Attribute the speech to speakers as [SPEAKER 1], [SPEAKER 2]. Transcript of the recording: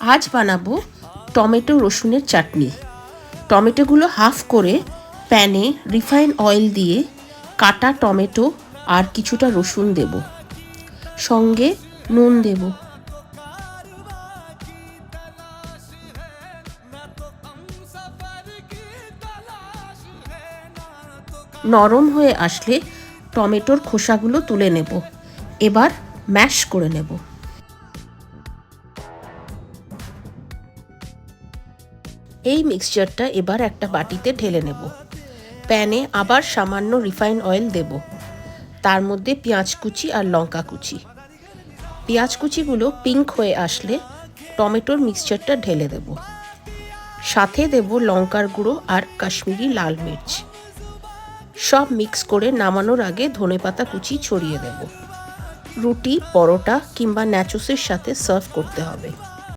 [SPEAKER 1] আজ বানাবো টমেটো রসুনের চাটনি। টমেটোগুলো হাফ করে প্যানে রিফাইন অয়েল দিয়ে কাটা টমেটো আর কিছুটা রসুন দেব, সঙ্গে নুন দেব। নরম হয়ে আসলে টমেটোর খোসাগুলো তুলে নেব। এবার ম্যাশ করে নেব। এই মিক্সচারটা এবার একটা বাটিতে ঢেলে নেব। প্যানে আবার সামান্য রিফাইন অয়েল দেব। তার মধ্যে পেঁয়াজ কুচি আর লঙ্কা কুচি। পেঁয়াজ কুচিগুলো পিঙ্ক হয়ে আসলে টমেটোর মিক্সচারটা ঢেলে দেব। সাথে দেব লঙ্কার গুঁড়ো আর কাশ্মীরি লাল মির্চ। সব মিক্স করে নামানোর আগে ধনেপাতা কুচি ছড়িয়ে দেব। রুটি, পরোটা কিংবা ন্যাচোসের সাথে সার্ভ করতে হবে।